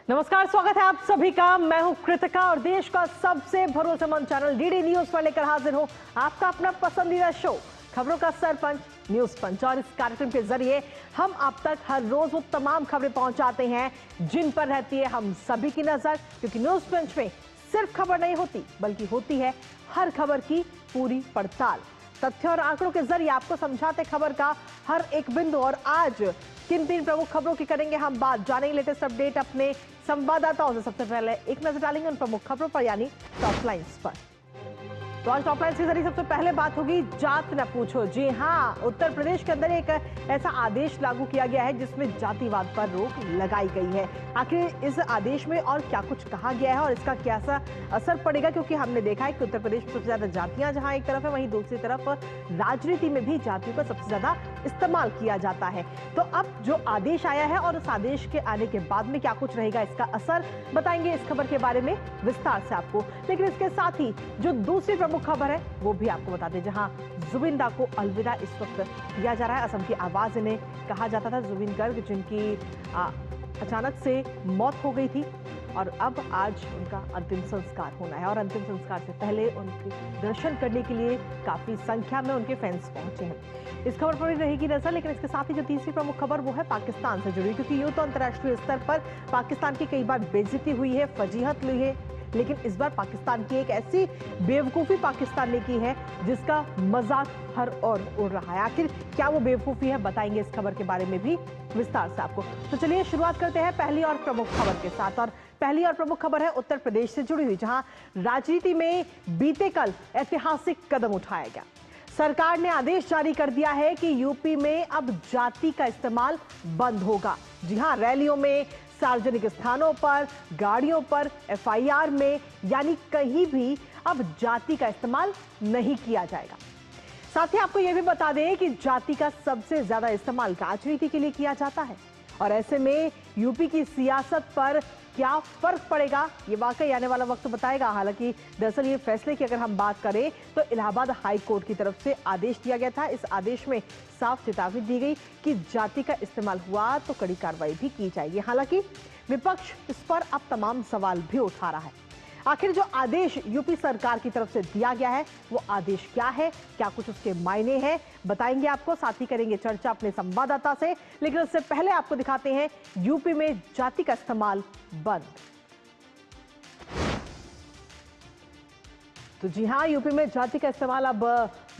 नमस्कार, स्वागत है आप सभी का। मैं हूं कृतिका और देश का सबसे भरोसेमंद चैनल डीडी न्यूज पर लेकर हाजिर हूं आपका अपना पसंदीदा शो खबरों का सरपंच न्यूज पंच। और इस कार्यक्रम के जरिए हम आप तक हर रोज वो तमाम खबरें पहुंचाते हैं जिन पर रहती है हम सभी की नजर, क्योंकि न्यूज पंच में सिर्फ खबर नहीं होती बल्कि होती है हर खबर की पूरी पड़ताल। तथ्य और आंकड़ों के जरिए आपको समझाते खबर का हर एक बिंदु। और आज किन तीन प्रमुख खबरों की करेंगे हम बात, जानेंगे लेटेस्ट अपडेट अपने संवाददाताओं से। सबसे पहले एक नजर डालेंगे उन प्रमुख खबरों पर, यानी टॉप लाइन्स पर। तो आज टॉप लाइन्स के जरिए सबसे पहले बात होगी जात न पूछो। जी हां, उत्तर प्रदेश के अंदर एक ऐसा आदेश लागू किया गया है जिसमें जातिवाद पर रोक लगाई गई है। आखिर इस आदेश में और क्या कुछ कहा गया है और इसका कैसा असर पड़ेगा, क्योंकि हमने देखा है कि उत्तर प्रदेश में सबसे ज्यादा जातियां जहां एक तरफ है, वहीं दूसरी तरफ राजनीति में भी जातियों का सबसे ज्यादा इस्तेमाल किया जाता है। तो अब जो आदेश आया है और उस आदेश के आने के बाद में क्या कुछ रहेगा, इसका असर बताएंगे इस खबर के बारे में विस्तार से आपको। लेकिन इसके साथ ही जो दूसरी प्रमुख खबर है वो भी आपको बता दें, जहां जुबिन दा को अलविदा इस वक्त दिया जा रहा है। असम की आवाज इन्हें कहा जाता था, जुबिन गर्ग, जिनकी अचानक से मौत हो गई थी और अब आज उनका अंतिम संस्कार होना है। और अंतिम संस्कार से पहले उनके दर्शन करने के लिए काफी संख्या में उनके फैंस पहुंचे हैं। इस खबर पर भी रहेगी नजर। लेकिन इसके साथ ही जो तीसरी प्रमुख खबर वो है पाकिस्तान से जुड़ी, क्योंकि यूं तो अंतर्राष्ट्रीय स्तर पर पाकिस्तान की कई बार बेइज्जती हुई है, फजीहत हुई है, लेकिन इस बार पाकिस्तान की एक ऐसी बेवकूफी पाकिस्तान ने की है जिसका मजाक हर ओर उड़ रहा है। आखिर क्या वो बेवकूफी है, बताएंगे इस खबर के बारे में भी विस्तार से आपको। तो चलिए शुरुआत करते हैं पहली और प्रमुख खबर के साथ। और पहली और प्रमुख खबर है उत्तर प्रदेश से जुड़ी हुई, जहां राजनीति में बीते कल ऐतिहासिक कदम उठाया गया। सरकार ने आदेश जारी कर दिया है कि यूपी में अब जाति का इस्तेमाल बंद होगा। जी हां, रैलियों में, सार्वजनिक स्थानों पर, गाड़ियों पर, एफआईआर में, यानी कहीं भी अब जाति का इस्तेमाल नहीं किया जाएगा। साथ ही आपको यह भी बता दें कि जाति का सबसे ज्यादा इस्तेमाल राजनीति के लिए किया जाता है। और ऐसे में यूपी की सियासत पर क्या फर्क पड़ेगा, ये वाकई आने वाला वक्त बताएगा। हालांकि दरअसल ये फैसले की अगर हम बात करें तो इलाहाबाद हाई कोर्ट की तरफ से आदेश दिया गया था। इस आदेश में साफ चेतावनी दी गई कि जाति का इस्तेमाल हुआ तो कड़ी कार्रवाई भी की जाएगी। हालांकि विपक्ष इस पर अब तमाम सवाल भी उठा रहा है। आखिर जो आदेश यूपी सरकार की तरफ से दिया गया है वो आदेश क्या है, क्या कुछ उसके मायने हैं, बताएंगे आपको। साथ ही करेंगे चर्चा अपने संवाददाता से। लेकिन उससे पहले आपको दिखाते हैं यूपी में जाति का इस्तेमाल बंद। तो जी हां, यूपी में जाति का इस्तेमाल अब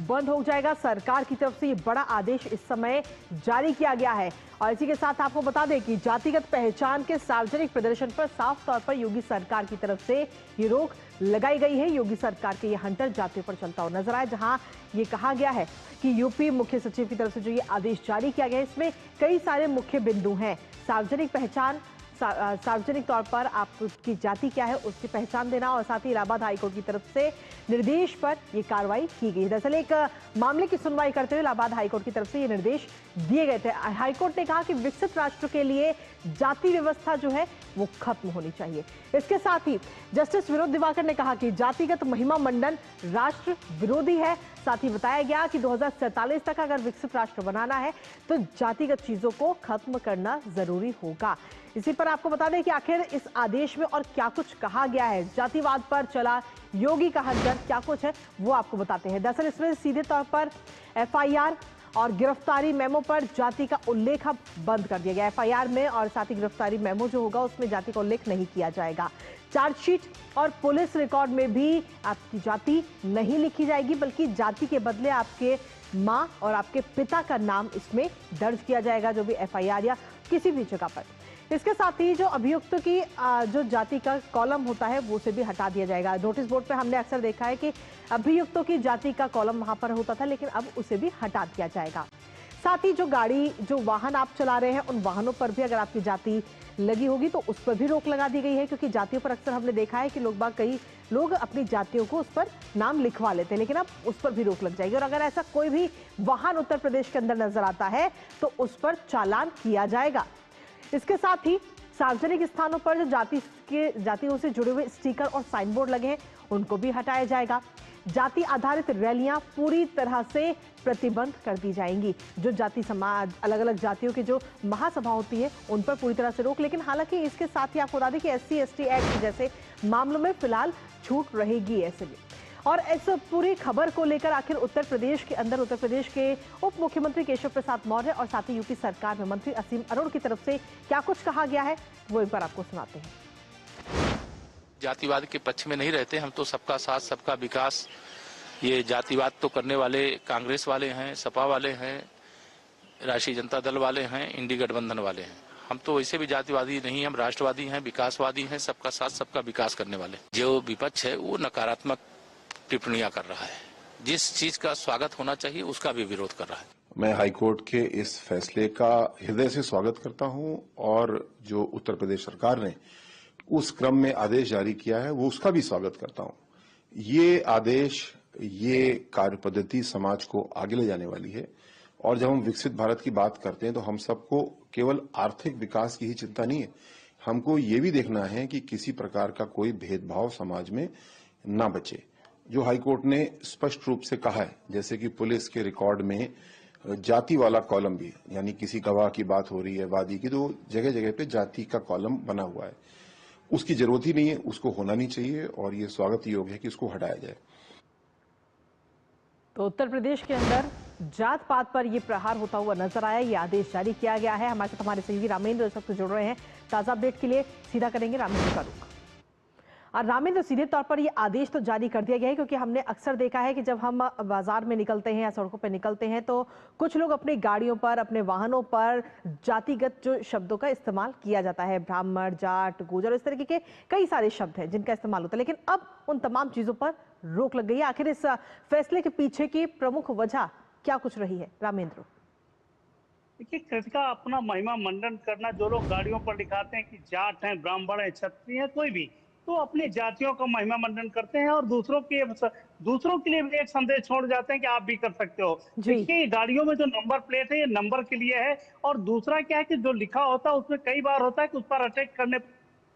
बंद हो जाएगा। सरकार की तरफ से ये बड़ा आदेश इस समय जारी किया गया है। और इसी के साथ आपको बता दें कि जातिगत पहचान के सार्वजनिक प्रदर्शन पर साफ तौर पर योगी सरकार की तरफ से ये रोक लगाई गई है। योगी सरकार के ये हंटर जातियों पर चलता हुआ नजर आया, जहां ये कहा गया है कि यूपी मुख्य सचिव की तरफ से जो ये आदेश जारी किया गया है, इसमें कई सारे मुख्य बिंदु हैं। सार्वजनिक पहचान, सार्वजनिक तौर पर आपकी जाति क्या है उसकी पहचान देना, और साथ ही इलाहाबाद हाईकोर्ट की तरफ से निर्देश पर यह कार्रवाई की गई। दरअसल एक मामले की सुनवाई करते हुए इलाहाबाद हाईकोर्ट की तरफ से ये निर्देश दिए गए थे। हाईकोर्ट ने कहा कि विकसित राष्ट्र के लिए जाति व्यवस्था जो है वो खत्म होनी चाहिए। इसके साथ ही जस्टिस विनोद दिवाकर ने कहा कि जातिगत महिमा मंडन राष्ट्र विरोधी है। साथ ही बताया गया कि 2047 तक अगर विकसित राष्ट्र बनाना है तो जातिगत चीजों को खत्म करना जरूरी होगा। इसी पर आपको बता दें कि आखिर इस आदेश में और क्या कुछ कहा गया है, जातिवाद पर चला योगी का हंटर क्या कुछ है वो आपको बताते हैं। दरअसल इसमें सीधे तौर पर एफआईआर और गिरफ्तारी मेमो पर जाति का उल्लेख अब बंद कर दिया गया। एफआईआर में और साथ ही गिरफ्तारी मेमो जो होगा उसमें जाति का उल्लेख नहीं किया जाएगा। चार्जशीट और पुलिस रिकॉर्ड में भी आपकी जाति नहीं लिखी जाएगी, बल्कि जाति के बदले आपके माँ और आपके पिता का नाम इसमें दर्ज किया जाएगा, जो भी एफआईआर या किसी भी जगह पर। इसके साथ ही जो अभियुक्त की जो जाति का कॉलम होता है वो उसे भी हटा दिया जाएगा। नोटिस बोर्ड पे हमने अक्सर देखा है कि अभियुक्तों की जाति का कॉलम वहां पर होता था, लेकिन अब उसे भी हटा दिया जाएगा। साथ ही जो गाड़ी, जो वाहन आप चला रहे हैं उन वाहनों पर भी अगर आपकी जाति लगी होगी तो उस पर भी रोक लगा दी गई है, क्योंकि जातियों पर अक्सर हमने देखा है कि कई लोग अपनी जातियों को उस पर नाम लिखवा लेते हैं, लेकिन अब उस पर भी रोक लग जाएगी। और अगर ऐसा कोई भी वाहन उत्तर प्रदेश के अंदर नजर आता है तो उस पर चालान किया जाएगा। इसके साथ ही सार्वजनिक स्थानों पर जो जातियों से जुड़े हुए स्टिकर और साइन बोर्ड लगे हैं उनको भी हटाया जाएगा। जाति आधारित रैलियां पूरी तरह से प्रतिबंध कर दी जाएंगी। जो जाति समाज, अलग अलग जातियों की जो महासभा होती है उन पर पूरी तरह से रोक, लेकिन हालांकि इसके साथ ही आपको बता दें कि SC/ST एक्ट जैसे मामलों में फिलहाल छूट रहेगी ऐसे में। और इस पूरी खबर को लेकर आखिर उत्तर प्रदेश के अंदर उत्तर प्रदेश के उप मुख्यमंत्री केशव प्रसाद मौर्य और साथ ही यूपी सरकार में मंत्री असीम अरोड़ की तरफ से क्या कुछ कहा गया है वो एक बार आपको सुनाते हैं। जातिवाद के पक्ष में नहीं रहते हम, तो सबका साथ सबका विकास, ये जातिवाद तो करने वाले कांग्रेस वाले हैं, सपा वाले हैं, राष्ट्रीय जनता दल वाले हैं, इंडी गठबंधन वाले हैं। हम तो वैसे भी जातिवादी नहीं, हम राष्ट्रवादी हैं, विकासवादी हैं, सबका साथ सबका विकास करने वाले। जो विपक्ष है वो नकारात्मक टिप्पणियां कर रहा है, जिस चीज का स्वागत होना चाहिए उसका भी विरोध कर रहा है। मैं हाईकोर्ट के इस फैसले का हृदय से स्वागत करता हूं और जो उत्तर प्रदेश सरकार ने उस क्रम में आदेश जारी किया है वो उसका भी स्वागत करता हूं। ये आदेश, ये कार्य पद्धति समाज को आगे ले जाने वाली है। और जब हम विकसित भारत की बात करते हैं तो हम सबको केवल आर्थिक विकास की ही चिंता नहीं है, हमको ये भी देखना है कि किसी प्रकार का कोई भेदभाव समाज में ना बचे। जो हाईकोर्ट ने स्पष्ट रूप से कहा है, जैसे कि पुलिस के रिकॉर्ड में जाति वाला कॉलम भी, यानी किसी गवाह की बात हो रही है, वादी की, तो जगह जगह पे जाति का कॉलम बना हुआ है। उसकी जरूरत ही नहीं है, उसको होना नहीं चाहिए और ये स्वागत योग्य है कि उसको हटाया जाए। तो उत्तर प्रदेश के अंदर जात पात पर यह प्रहार होता हुआ नजर आया, ये आदेश जारी किया गया है। हमारे साथ हमारे सहयोगी रामेंद्र इस वक्त जुड़ रहे हैं, ताजा अपडेट के लिए सीधा करेंगे रामेंद्र का रुख। और रामेंद्र, सीधे तौर पर ये आदेश तो जारी कर दिया गया है, क्योंकि हमने अक्सर देखा है कि जब हम बाजार में निकलते हैं या सड़कों पर निकलते हैं तो कुछ लोग अपनी गाड़ियों पर, अपने वाहनों पर जातिगत जो शब्दों का इस्तेमाल किया जाता है, ब्राह्मण, जाट, गुर्जर, इस तरीके के कई सारे शब्द हैं जिनका इस्तेमाल होता है, लेकिन अब उन तमाम चीजों पर रोक लग गई है। आखिर इस फैसले के पीछे की प्रमुख वजह क्या कुछ रही है रामेंद्र? देखिए, कृतिका अपना महिमा मंडन करना, जो लोग गाड़ियों पर दिखाते हैं कि जाट हैं, ब्राह्मण हैं, क्षत्रिय हैं, कोई भी, तो अपनी जातियों का महिमा मंडन करते हैं और दूसरों के लिए भी एक संदेश छोड़ जाते हैं कि आप भी कर सकते हो। देखिए, गाड़ियों में जो नंबर प्लेट है ये नंबर के लिए है, और दूसरा क्या है कि जो लिखा होता है उसमें कई बार होता है कि उस पर अटैक करने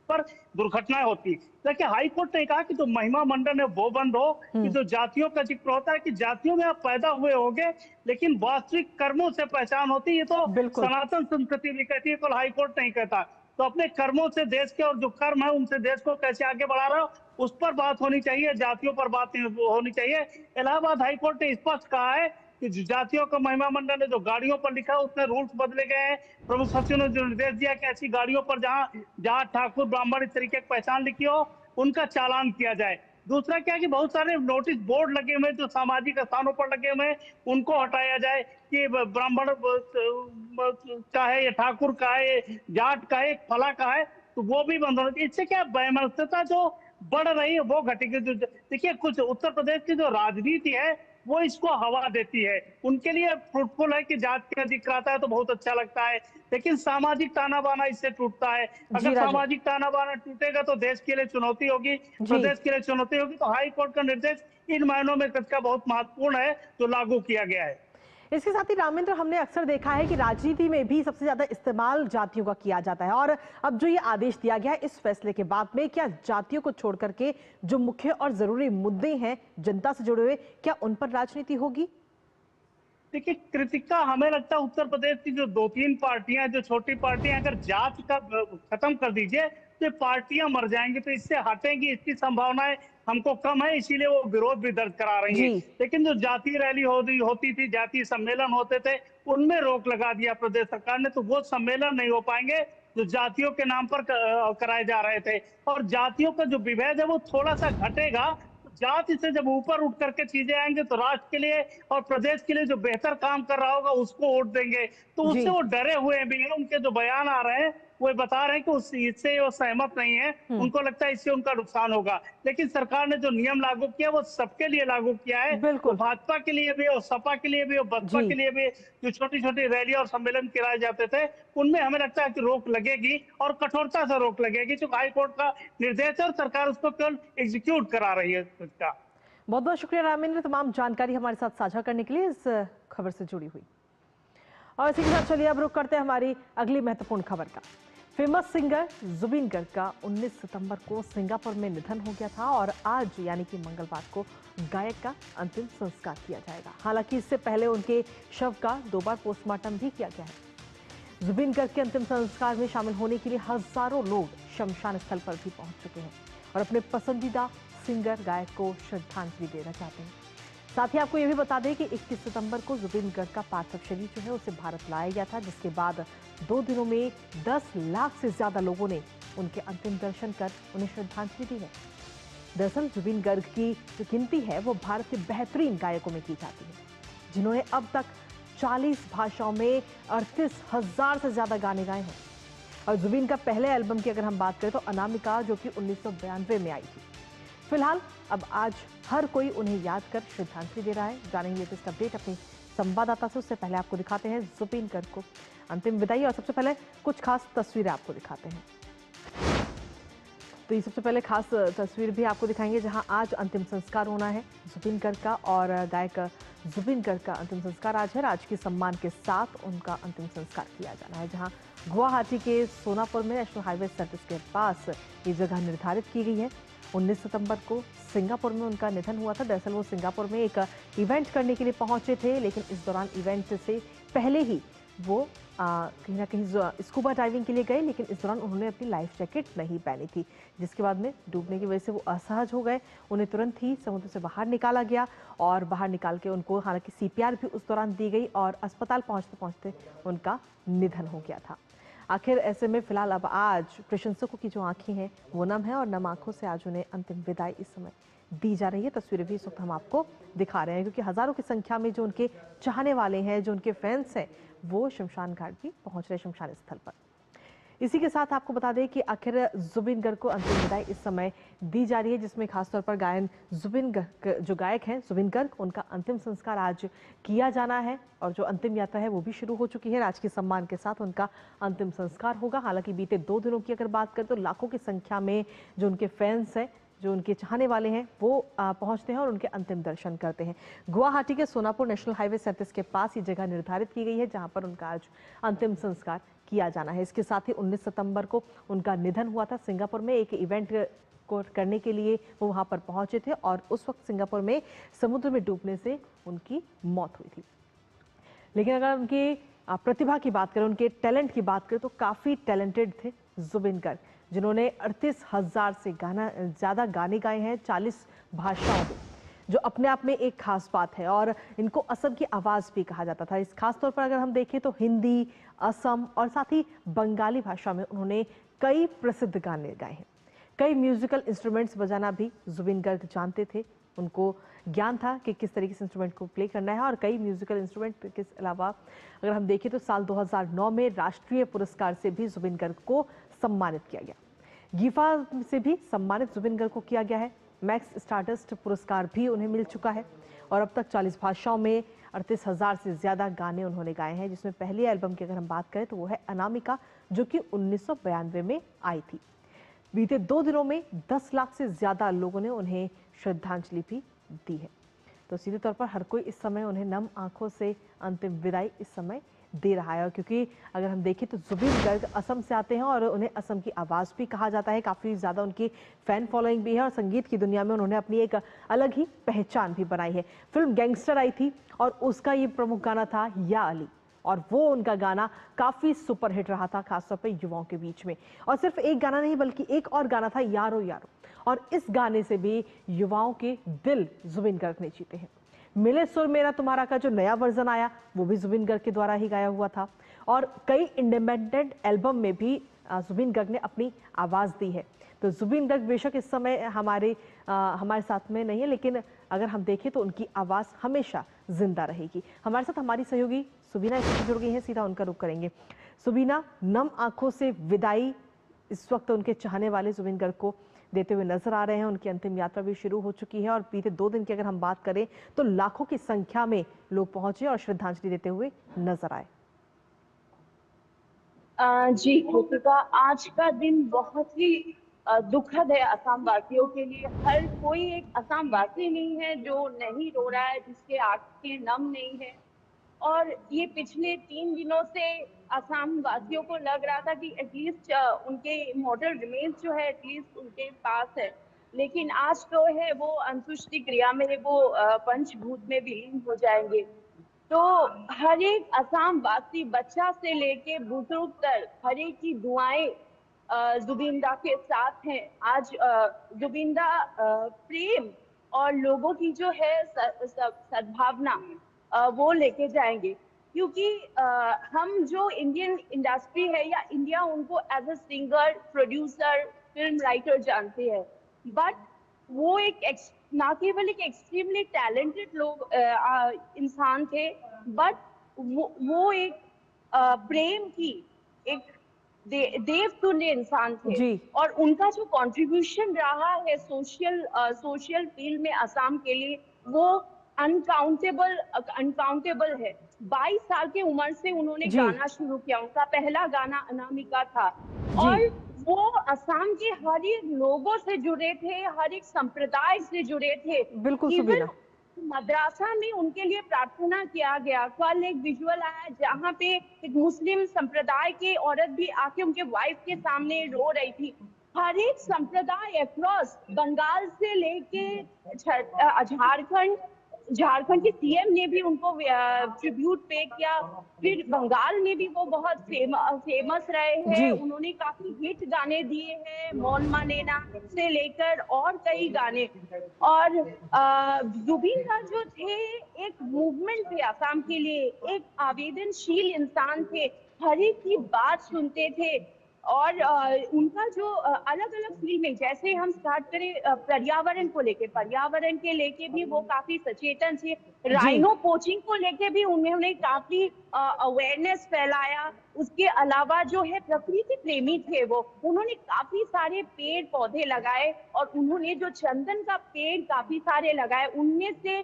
पर दुर्घटनाएं होती। देखिए, हाईकोर्ट ने कहा कि जो महिमा मंडन है वो बंद हो, कि जो जातियों का जिक्र होता है कि जातियों में आप पैदा हुए होंगे लेकिन वास्तविक कर्मों से पहचान होती है, ये तो सनातन संस्कृति भी कहती है, केवल हाईकोर्ट नहीं कहता। तो अपने कर्मों से देश के, और जो कर्म है उनसे देश को कैसे आगे बढ़ा रहा हो उस पर बात होनी चाहिए, जातियों पर बात नहीं होनी चाहिए। इलाहाबाद हाईकोर्ट ने स्पष्ट कहा है कि जातियों का महिमा मंडन है, जो गाड़ियों पर लिखा है उसमें रूल्स बदले गए हैं। प्रमुख सचिव ने जो निर्देश दिया कि ऐसी गाड़ियों पर जहां जाट, ठाकुर, ब्राह्मण इस तरीके की पहचान लिखी हो उनका चालान किया जाए। दूसरा क्या है कि बहुत सारे नोटिस बोर्ड लगे हुए जो सामाजिक स्थानों पर लगे हुए उनको हटाया जाए, कि ब्राह्मण चाहे या ठाकुर का है, जाट का है, फला का है, तो वो भी बंद होना चाहिए। इससे क्या वैमनस्यता जो बढ़ रही है वो घटेगी। देखिए, कुछ उत्तर प्रदेश की जो राजनीति है वो इसको हवा देती है, उनके लिए फ्रूटफुल है कि जाति का जिक्र आता है तो बहुत अच्छा लगता है, लेकिन सामाजिक ताना बाना इससे टूटता है। अगर सामाजिक ताना बाना टूटेगा तो देश के लिए चुनौती होगी, प्रदेश के लिए चुनौती होगी। तो हाई कोर्ट का निर्देश इन मायनों में का बहुत महत्वपूर्ण है जो लागू किया गया है। इसके साथ ही रामेंद्र, हमने अक्सर देखा है कि राजनीति में भी सबसे ज्यादा इस्तेमाल जातियों का किया जाता है, और अब जो ये आदेश दिया गया है इस फैसले के बाद में, क्या जातियों को छोड़ करके जो मुख्य और जरूरी मुद्दे हैं जनता से जुड़े हुए, क्या उन पर राजनीति होगी? देखिए कृतिका, हमें लगता है उत्तर प्रदेश की जो 2-3 पार्टियां, जो छोटी पार्टियां, अगर जात का खत्म कर दीजिए तो पार्टियां मर जाएंगी, तो इससे हटेंगी इसकी संभावनाएं हमको कम है, इसीलिए वो विरोध भी दर्ज करा रही है। लेकिन जो जातीय रैली होती थी, जातीय सम्मेलन होते थे, उनमें रोक लगा दिया प्रदेश सरकार ने, तो वो सम्मेलन नहीं हो पाएंगे जो जातियों के नाम पर कराए जा रहे थे। और जातियों का जो विभेद है वो थोड़ा सा घटेगा। जाति से जब ऊपर उठ करके चीजें आएंगे तो राष्ट्र के लिए और प्रदेश के लिए जो बेहतर काम कर रहा होगा उसको वोट देंगे। तो उससे वो डरे हुए भी हैं, उनके जो बयान आ रहे हैं वो बता रहे हैं कि इससे वो सहमत नहीं है, उनको लगता है इससे उनका नुकसान होगा। लेकिन सरकार ने जो नियम लागू किया वो सबके लिए लागू किया है, तो भाजपा के लिए भी और सपा के लिए भी और बसपा के लिए भी जो छोटी छोटी रैली और सम्मेलन कराए जाते थे उनमें हमें लगता है कि रोक लगेगी, और कठोरता से रोक लगेगी, क्योंकि हाईकोर्ट का निर्देश है और सरकार उसको केवल एग्जीक्यूट करा रही है। बहुत बहुत शुक्रिया रामेंद्र, तमाम जानकारी हमारे साथ साझा करने के लिए इस खबर से जुड़ी हुई। और इसी के साथ चलिए अब रुक करते हैं हमारी अगली महत्वपूर्ण खबर का। फेमस सिंगर जुबिन गर्ग का 19 सितंबर को सिंगापुर में निधन हो गया था और आज यानी कि मंगलवार को गायक का अंतिम संस्कार किया जाएगा। हालांकि इससे पहले उनके शव का 2 बार पोस्टमार्टम भी किया गया है। जुबिन गर्ग के अंतिम संस्कार में शामिल होने के लिए हजारों लोग शमशान स्थल पर भी पहुंच चुके हैं और अपने पसंदीदा सिंगर गायक को श्रद्धांजलि देना चाहते हैं। साथ ही आपको यह भी बता दें कि 21 सितंबर को जुबिन गर्ग का पार्थिव शरीर जो है उसे भारत लाया गया था, जिसके बाद 2 दिनों में 10 लाख से ज्यादा लोगों ने उनके अंतिम दर्शन कर उन्हें श्रद्धांजलि दी है। दरअसल जुबिन गर्ग की जो गिनती है वो भारत के बेहतरीन गायकों में की जाती है, जिन्होंने अब तक 40 भाषाओं में 38,000 से ज्यादा गाने गाए हैं। और जुबिन का पहले एल्बम की अगर हम बात करें तो अनामिका, जो कि 1992 में आई थी। फिलहाल अब आज हर कोई उन्हें याद कर श्रद्धांजलि दे रहा है। जानेंगे लेटेस्ट अपडेट अपने संवाददाता से। उससे पहले आपको दिखाते हैं जुबिन गर्ग को अंतिम विदाई और सबसे पहले कुछ खास तस्वीरें आपको दिखाते हैं। तो ये सबसे पहले खास तस्वीर भी आपको दिखाएंगे जहां आज अंतिम संस्कार होना है जुबिन गर्ग का, और गायक जुबिन गर्ग का अंतिम संस्कार आज है। राजकीय सम्मान के साथ उनका अंतिम संस्कार किया जाना है, जहां गुवाहाटी के सोनापुर में नेशनल हाईवे 37 के पास ये जगह निर्धारित की गई है। 19 सितंबर को सिंगापुर में उनका निधन हुआ था। दरअसल वो सिंगापुर में एक इवेंट करने के लिए पहुंचे थे, लेकिन इस दौरान इवेंट से पहले ही वो कहीं ना कहीं स्कूबा डाइविंग के लिए गए, लेकिन इस दौरान उन्होंने अपनी लाइफ जैकेट नहीं पहनी थी, जिसके बाद में डूबने की वजह से वो असहज हो गए। उन्हें तुरंत ही समुद्र से बाहर निकाला गया और बाहर निकाल के उनको हालांकि CPR भी उस दौरान दी गई और अस्पताल पहुंचते पहुंचते उनका निधन हो गया था। आखिर ऐसे में फिलहाल अब आज प्रशंसकों की जो आंखें हैं वो नम है और नम आंखों से आज उन्हें अंतिम विदाई इस समय दी जा रही है। तस्वीरें भी इस वक्त हम आपको दिखा रहे हैं, क्योंकि हजारों की संख्या में जो उनके चाहने वाले हैं, जो उनके फैंस हैं, वो शमशान घाट भी पहुंच रहे शमशान स्थल पर। इसी के साथ आपको बता दें कि आखिर जुबिन गर्ग को अंतिम विदाई इस समय दी जा रही है, जिसमें खासतौर पर गायन जुबिन गर्ग जो गायक हैं जुबिन गर्ग, उनका अंतिम संस्कार आज किया जाना है और जो अंतिम यात्रा है वो भी शुरू हो चुकी है। राजकीय सम्मान के साथ उनका अंतिम संस्कार होगा। हालांकि बीते 2 दिनों की अगर बात करें तो लाखों की संख्या में जो उनके फैंस हैं, जो उनके चाहने वाले हैं, वो पहुंचते हैं और उनके अंतिम दर्शन करते हैं। गुवाहाटी के सोनापुर नेशनल हाईवे 37 के पास ये जगह निर्धारित की गई है, जहां पर उनका आज अंतिम संस्कार किया जाना है। इसके साथ ही 19 सितंबर को उनका निधन हुआ था। सिंगापुर में एक इवेंट को करने के लिए वो वहां पर पहुंचे थे और उस वक्त सिंगापुर में समुद्र में डूबने से उनकी मौत हुई थी। लेकिन अगर उनकी प्रतिभा की बात करें, उनके टैलेंट की बात करें, तो काफी टैलेंटेड थे जुबिन गर्ग, जिन्होंने 38,000 से ज्यादा गाने गाए हैं 40 भाषाओं में, जो अपने आप में एक खास बात है। और इनको असम की आवाज भी कहा जाता था। इस खास तौर पर अगर हम देखें तो हिंदी, असम और साथ ही बंगाली भाषा में उन्होंने कई प्रसिद्ध गाने गाए हैं। कई म्यूजिकल इंस्ट्रूमेंट्स बजाना भी जुबिन गर्ग जानते थे। उनको ज्ञान था कि किस तरीके से इंस्ट्रूमेंट को प्ले करना है। और कई म्यूजिकल इंस्ट्रूमेंट के अलावा अगर हम देखें तो साल 2009 में राष्ट्रीय पुरस्कार से भी जुबिन गर्ग को सम्मानित किया गया। गीफा से भी सम्मानित जुबिन गर्ग को किया गया है। मैक्स स्टारडस्ट पुरस्कार भी उन्हें मिल चुका है और अब तक 40 भाषाओं में 38,000 से ज्यादा गाने उन्होंने गाए हैं, जिसमें पहली एल्बम की अगर हम बात करें तो वो है अनामिका, जो कि 1992 में आई थी। बीते 2 दिनों में 10 लाख से ज्यादा लोगों ने उन्हें श्रद्धांजलि भी दी है। तो सीधे तौर पर हर कोई इस समय उन्हें नम आंखों से अंतिम विदाई इस समय दे रहा है। और क्योंकि अगर हम देखें तो जुबिन गर्ग असम से आते हैं और उन्हें असम की आवाज़ भी कहा जाता है। काफ़ी ज़्यादा उनकी फ़ैन फॉलोइंग भी है और संगीत की दुनिया में उन्होंने अपनी एक अलग ही पहचान भी बनाई है। फिल्म गैंगस्टर आई थी और उसका ये प्रमुख गाना था या अली, और वो उनका गाना काफ़ी सुपरहिट रहा था, खासतौर पर युवाओं के बीच में। और सिर्फ एक गाना नहीं बल्कि एक और गाना था यारो यारो, और इस गाने से भी युवाओं के दिल जुबिन गर्ग ने जीते हैं। मिले सुर मेरा तुम्हारा का जो नया वर्जन आया वो भी जुबिन गर्ग के द्वारा ही गाया हुआ था। और कई इंडिपेंडेंट एल्बम में भी जुबिन गर्ग ने अपनी आवाज़ दी है। तो जुबिन गर्ग बेशक इस समय हमारे साथ में नहीं है, लेकिन अगर हम देखें तो उनकी आवाज़ हमेशा जिंदा रहेगी। हमारे साथ हमारी सहयोगी सुबीना इससे जुड़ गई हैं, सीधा उनका रुख करेंगे। सुबीना, नम आंखों से विदाई इस वक्त उनके चाहने वाले जुबिन गर्ग को देते हुए नजर आ रहे हैं। उनकी अंतिम यात्रा भी शुरू हो चुकी है और बीते 2 दिन की अगर हम बात करें तो लाखों की संख्या में लोग पहुंचे और श्रद्धांजलि देते हुए नजर आए। जी कृतिका, आज का दिन बहुत ही दुखद है असम वासियों के लिए। हर कोई एक असम वासी नहीं है जो नहीं रो रहा है, जिसके आंखें नम नहीं है। और ये पिछले 3 दिनों से असम वासियों को लग रहा था कि एटलीस्ट उनके मॉडल रिमेन्स जो है एटलीस्ट उनके पास है, लेकिन आज तो है वो अंतुष्टि क्रिया में वो पंचभूत में विलीन हो जाएंगे। तो हर एक असम वासी, बच्चा से लेके बुजुर्ग तक, हर एक की दुआएं जुबिंदा के साथ हैं। आज जुबिंदा प्रेम और लोगों की जो है सद्भावना वो लेके जाएंगे, क्योंकि हम जो इंडियन इंडस्ट्री है या इंडिया उनको as a singer, producer, film writer जानते हैं, बट वो ना केवल एक एक्सट्रीमली टैलेंटेड लोग इंसान थे, बट वो एक प्रेम की एक देवतुल्य इंसान थे जी। और उनका जो कंट्रीब्यूशन रहा है सोशल फील्ड में असम के लिए वो अनकाउंटेबल है। 22 साल की उम्र से उन्होंने गाना शुरू किया, उनका पहला गाना अनामिका था और वो असम के हर एक लोगों से जुड़े थे, हर एक संप्रदाय से जुड़े थे। बिल्कुल सुबीना। मद्रासा में उनके लिए प्रार्थना किया गया। कल एक विजुअल आया जहाँ पे एक मुस्लिम संप्रदाय की औरत भी आके उनके वाइफ के सामने रो रही थी। हर एक संप्रदाय अक्रॉस, बंगाल से लेके झारखंड के सीएम ने भी उनको ट्रिब्यूट पे किया। फिर बंगाल में भी वो बहुत फेमस रहे हैं, उन्होंने काफी हिट गाने दिए हैं, मौन मालेना से लेकर और कई गाने। और जुबिन दा जो थे एक मूवमेंट थे असम के लिए, एक आवेदनशील इंसान थे, हर एक की बात सुनते थे और उनका जो अलग अलग फील्ड में, जैसे हम स्टार्ट करें पर्यावरण को लेके, पर्यावरण के लेके भी वो काफी सचेतन थे। राइनो पोचिंग को लेके भी उन्होंने काफी अवेयरनेस फैलाया। उसके अलावा जो है प्रकृति प्रेमी थे वो, उन्होंने काफी सारे पेड़ पौधे लगाए और उन्होंने जो चंदन का पेड़ काफी सारे लगाए, उनमें से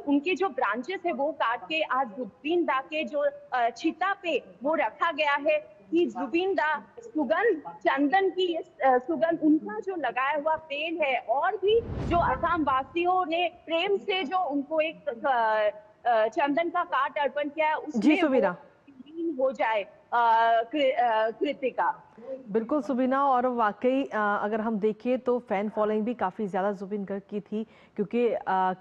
उनके जो ब्रांचेस है वो काट के आज जुबिन दा के जो चिता पे वो रखा गया है कि जुबिन दा सुगंध, चंदन की सुगंध, उनका जो लगाया हुआ पेड़ है और भी जो असम वासियों ने प्रेम से जो उनको एक चंदन का काट अर्पण किया है उसमें हो जाए कृतिका। बिल्कुल सुबीना, और वाकई अगर हम देखें तो फैन फॉलोइंग भी काफ़ी ज़्यादा जुबिन गर्ग की थी, क्योंकि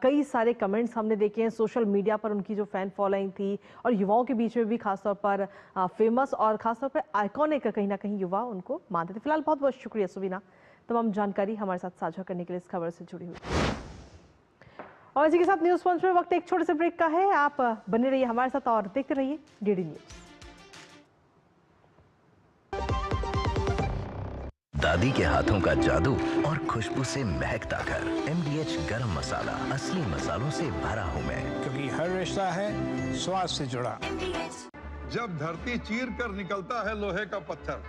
कई सारे कमेंट्स हमने देखे हैं सोशल मीडिया पर उनकी जो फैन फॉलोइंग थी और युवाओं के बीच में भी खासतौर पर फेमस और खासतौर पर आइकॉनिक कहीं ना कहीं युवा उनको मानते थे। फिलहाल बहुत बहुत शुक्रिया सुबीना, तमाम जानकारी हमारे साथ साझा करने के लिए, इस खबर से जुड़ी हुई। और इसी के साथ न्यूज़ पंच में वक्त एक छोटे से ब्रेक का है। आप बने रहिए हमारे साथ और देखते रहिए डीडी न्यूज़। दादी के हाथों का जादू और खुशबू से महकता घर। MDH गरम मसाला, असली मसालों से भरा हूँ मैं, क्योंकि हर रिश्ता है स्वाद से जुड़ा। जब धरती चीर कर निकलता है लोहे का पत्थर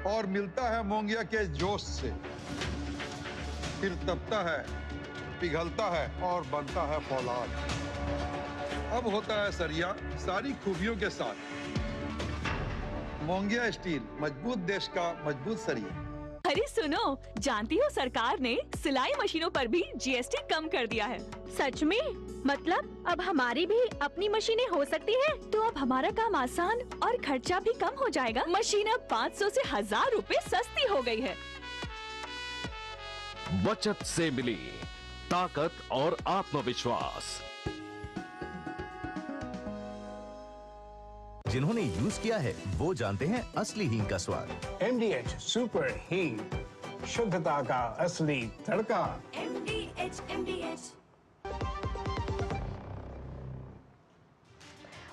और मिलता है मोंगिया के जोश से, फिर तपता है, पिघलता है और बनता है फौलाद। अब होता है सरिया सारी खूबियों के साथ। मोंगिया स्टील, मजबूत देश का मजबूत सरिया। अरे सुनो, जानती हो सरकार ने सिलाई मशीनों पर भी GST कम कर दिया है। सच में? मतलब अब हमारी भी अपनी मशीनें हो सकती हैं? तो अब हमारा काम आसान और खर्चा भी कम हो जाएगा। मशीन अब 500 से 1000 रुपए सस्ती हो गई है। बचत से मिली ताकत और आत्मविश्वास। जिन्होंने यूज किया है वो जानते हैं असली हींग का स्वाद। MDH सुपर हींग, शुद्धता का असली तड़का। MDH।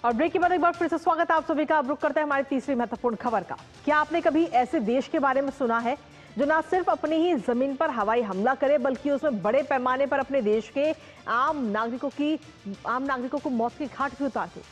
और ब्रेक के बाद एक बार फिर से स्वागत है आप सभी का। अब रुक करते हैं हमारी तीसरी महत्वपूर्ण खबर का। क्या आपने कभी ऐसे देश के बारे में सुना है जो ना सिर्फ अपनी ही जमीन पर हवाई हमला करे, बल्कि उसमें बड़े पैमाने पर अपने देश के आम नागरिकों को मौत के घाट भी उतार दे?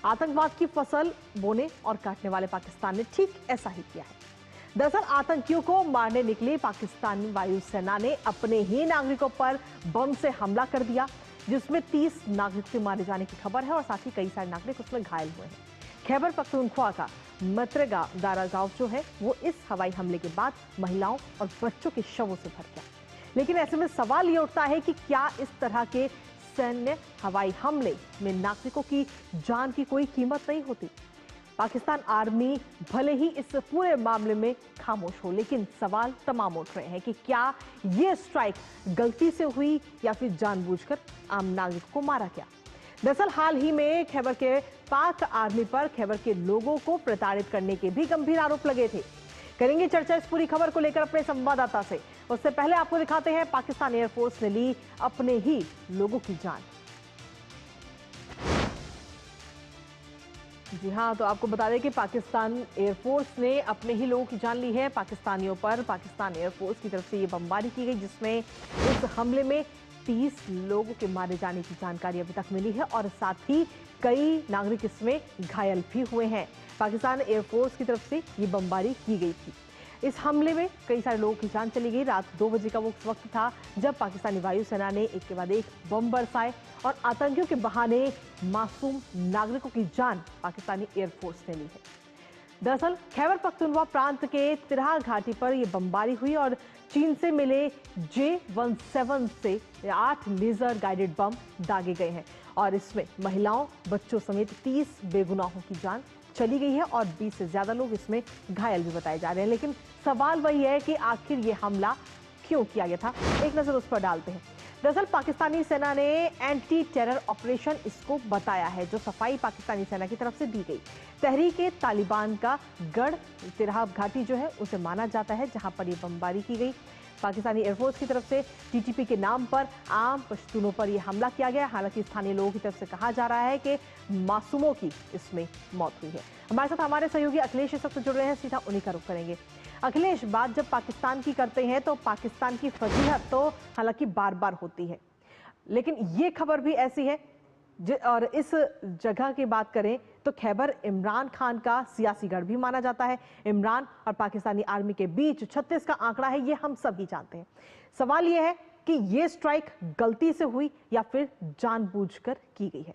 आतंकवाद की फसल बोने और काटने वाले पाकिस्तान ने ठीक ऐसा ही किया है। दरअसल आतंकियों को मारने निकली पाकिस्तानी वायुसेना ने अपने ही नागरिकों पर बम से हमला कर दिया, जिसमें 30 नागरिक के मारे जाने की खबर है और साथ ही कई सारे नागरिक उसमें घायल हुए हैं। खैबर पख्तूनख्वा का मतरेगा दारा गांव जो है वो इस हवाई हमले के बाद महिलाओं और बच्चों के शवों से भर गया। लेकिन ऐसे में सवाल ये उठता है कि क्या इस तरह के सैन्य हवाई हमले में नागरिकों की जान की कोई कीमत नहीं होती। पाकिस्तान आर्मी भले ही इस पूरे मामले में खामोश हो, लेकिन सवाल तमाम उठ रहे हैं कि क्या ये स्ट्राइक गलती से हुई या फिर जानबूझकर आम नागरिकों को मारा गया। दरअसल हाल ही में खैबर के पाक आर्मी पर खैबर के लोगों को प्रताड़ित करने के भी गंभीर आरोप लगे थे। करेंगे चर्चा इस पूरी खबर को लेकर अपने संवाददाता से। उससे पहले आपको दिखाते हैं पाकिस्तान एयरफोर्स ने ली अपने ही लोगों की जान। जी हां, तो आपको बता दें कि पाकिस्तान एयरफोर्स ने अपने ही लोगों की जान ली है। पाकिस्तानियों पर पाकिस्तान एयरफोर्स की तरफ से ये बमबारी की गई, जिसमें इस हमले में 30 लोगों के मारे जाने की जानकारी अभी तक मिली है और साथ ही कई नागरिक इसमें घायल भी हुए हैं। पाकिस्तान एयरफोर्स की तरफ से ये बमबारी की गई थी। इस हमले में कई सारे लोगों की जान चली गई। रात 2 बजे का वो वक्त था जब पाकिस्तानी वायुसेना ने एक के बाद एक बम बरसाए और आतंकियों के बहाने मासूम नागरिकों की जान पाकिस्तानी एयरफोर्स ने ली है। दरअसल खैबर पख्तूनख्वा प्रांत के तिरहा घाटी पर यह बमबारी हुई और चीन से मिले J-17 से 8 लेजर गाइडेड बम दागे गए हैं और इसमें महिलाओं, बच्चों समेत 30 बेगुनाहों की जान चली गई है और 20 से ज्यादा लोग इसमें घायल भी बताए जा रहे हैं। लेकिन सवाल वही है कि आखिर ये हमला क्यों किया गया था, एक नजर उस पर डालते हैं। दरअसल पाकिस्तानी सेना ने एंटी टेरर ऑपरेशन इसको बताया है, जो सफाई पाकिस्तानी सेना की तरफ से दी गई। तहरीके तालिबान का गढ़ तिरहा घाटी जो है उसे माना जाता है, जहां पर यह बमबारी की गई। पाकिस्तानी एयरफोर्स की तरफ से टीटीपी के नाम पर आम पश्तूनों पर यह हमला किया गया। हालांकि स्थानीय लोगों की तरफ से कहा जा रहा है कि मासूमों की इसमें मौत हुई है। हमारे साथ हमारे सहयोगी अखिलेश इस वक्त जुड़ रहे हैं, सीधा उन्हीं का रुख करेंगे। अखिलेश, बात जब पाकिस्तान की करते हैं तो पाकिस्तान की फजीहत तो हालांकि बार बार होती है, लेकिन ये खबर भी ऐसी है और इस जगह की बात करें तो खैबर इमरान खान का सियासी गढ़ भी माना जाता है। इमरान और पाकिस्तानी आर्मी के बीच 36 का आंकड़ा है, ये हम सभी जानते हैं। सवाल ये है कि ये स्ट्राइक गलती से हुई या फिर जानबूझकर की गई है।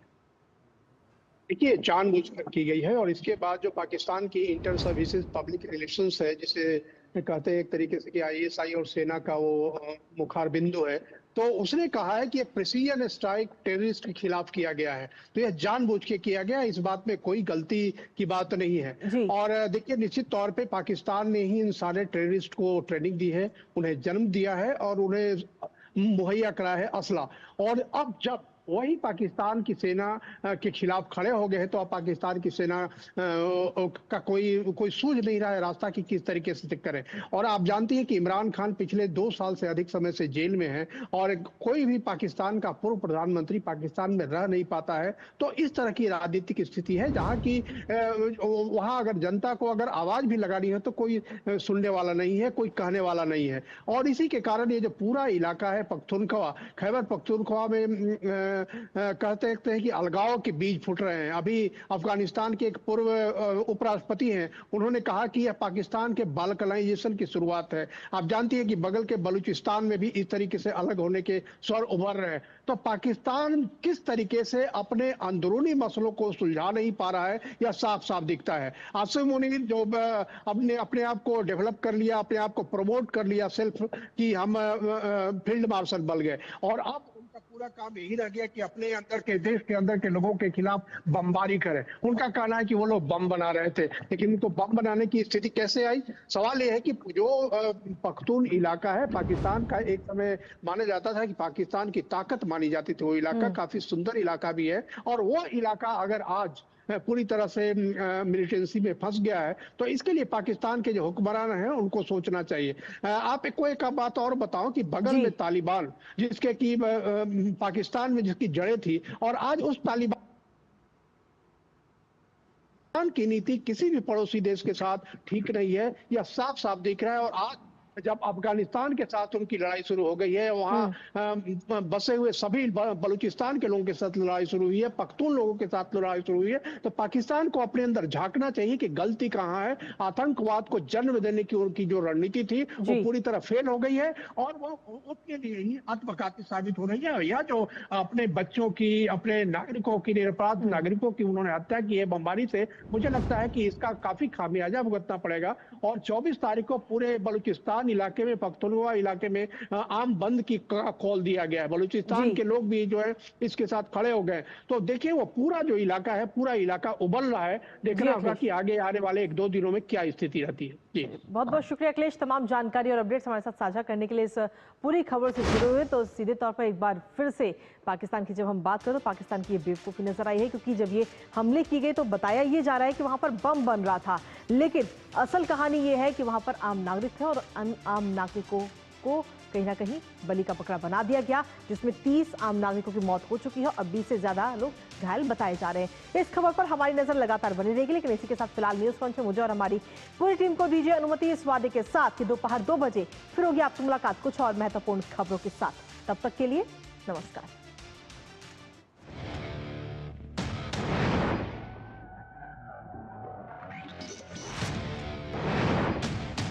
देखिए, जानबूझकर की गई है और इसके बाद जो पाकिस्तान की इंटर सर्विसेज पब्लिक रिलेशंस है, जिसे कहते हैं एक तरीके से कि ISI और सेना का वो मुखार बिंदु है, तो उसने कहा है कि ये प्रिसीजन स्ट्राइक टेररिस्ट के खिलाफ किया गया है, तो यह जानबूझ के किया गया, इस बात में कोई गलती की बात नहीं है। और देखिए, निश्चित तौर पे पाकिस्तान ने ही इन सारे टेररिस्ट को ट्रेनिंग दी है, उन्हें जन्म दिया है और उन्हें मुहैया करा है असला। और अब जब वही पाकिस्तान की सेना के खिलाफ खड़े हो गए हैं तो अब पाकिस्तान की सेना का कोई सूझ नहीं रहा है रास्ता कि किस तरीके से करें। और आप जानती हैं कि इमरान खान पिछले 2 साल से अधिक समय से जेल में है और कोई भी पाकिस्तान का पूर्व प्रधानमंत्री पाकिस्तान में रह नहीं पाता है। तो इस तरह की राजनीतिक स्थिति है जहां की वहां अगर जनता को अगर आवाज भी लगानी है तो कोई सुनने वाला नहीं है, कोई कहने वाला नहीं है। और इसी के कारण ये जो पूरा इलाका है पख्तूनख्वा, खैबर पख्तूनख्वा में कहते हैं कि अलगाव के बीज फूट रहे हैं। अभी अफगानिस्तान के एक पूर्व उपराष्ट्रपति हैं, उन्होंने कहा कि यह पाकिस्तान के बाल्कनाइजेशन की शुरुआत है। आप जानती है कि बगल के बलूचिस्तान में भी इस तरीके से अलग होने के स्वर उभर रहे हैं। तो पाकिस्तान किस तरीके से अपने अंदरूनी मसलों को सुलझा नहीं पा रहा है, यह साफ साफ दिखता है। आसिम मुनीर जो अपने आप को डेवलप कर लिया, अपने आप को प्रमोट कर लिया सेल्फ कि हम फील्ड मार्शल बन गए, और अब उनका पूरा काम यही रह गया कि अपने अंदर के देश के अंदर के लोगों के खिलाफ बमबारी करें। उनका कहना है कि वो लोग बम बना रहे थे, लेकिन उनको बम बनाने की स्थिति कैसे आई? सवाल ये है कि जो पख्तून इलाका है पाकिस्तान का, एक समय माना जाता था कि पाकिस्तान की ताकत मानी जाती थी, वो इलाका काफी सुंदर इलाका भी है, और वो इलाका अगर आज पूरी तरह से मिलिटेंसी में फंस गया है तो इसके लिए पाकिस्तान के जो हुक्मरान हैं उनको सोचना चाहिए। आपको एक बात और बताऊं कि बगल में तालिबान, जिसके की पाकिस्तान में जिसकी जड़ें थी, और आज उस तालिबान की नीति किसी भी पड़ोसी देश के साथ ठीक नहीं है, यह साफ साफ दिख रहा है। और आज जब अफगानिस्तान के साथ उनकी लड़ाई शुरू हो गई है, वहां बसे हुए सभी बलूचिस्तान के लोगों के साथ लड़ाई शुरू हुई है, पख्तून लोगों के साथ लड़ाई शुरू हुई है, तो पाकिस्तान को अपने अंदर झांकना चाहिए कि गलती कहां है। आतंकवाद को जन्म देने की उनकी जो रणनीति थी वो पूरी तरह फेल हो गई है और वो उसके लिए ही आत्मघाती साबित हो रही है। यह जो अपने बच्चों की, अपने नागरिकों की, निरपराध नागरिकों की उन्होंने हत्या की है बमबारी से, मुझे लगता है कि इसका काफी खामियाजा भुगतना पड़ेगा। और 24 तारीख को पूरे बलूचिस्तान इलाके में, पख्तूनख्वा इलाके में आम बंद की कॉल दिया गया है। बलूचिस्तान के लोग भी जो है इसके साथ खड़े हो गए। तो देखिए वो पूरा जो इलाका है, पूरा इलाका उबल रहा है। देखना होगा कि आगे आने वाले 1-2 दिनों में क्या स्थिति रहती है। जी बहुत बहुत शुक्रिया अखिलेश, तमाम जानकारी और अपडेट्स हमारे साथ साझा करने के लिए। इस पूरी खबर से जुड़े हुए तो सीधे तौर पर एक बार फिर से पाकिस्तान की जब हम बात करें तो पाकिस्तान की ये बेवकूफ़ी नजर आई है, क्योंकि जब ये हमले की गई तो बताया ये जा रहा है कि वहां पर बम बन रहा था, लेकिन असल कहानी ये है कि वहां पर आम नागरिक थे और आम नागरिकों को कहीं ना कहीं बलि का बकरा बना दिया गया, जिसमें 30 आम नागरिकों की मौत हो चुकी है और 20 से ज्यादा लोग घायल बताए जा रहे हैं। इस खबर पर हमारी नजर लगातार बनी रहेगी, लेकिन इसी के साथ फिलहाल न्यूज पंच में मुझे और हमारी पूरी टीम को दीजिए अनुमति इस वादे के साथ कि दोपहर 2 बजे फिर होगी आपसे मुलाकात कुछ और महत्वपूर्ण खबरों के साथ। तब तक के लिए नमस्कार।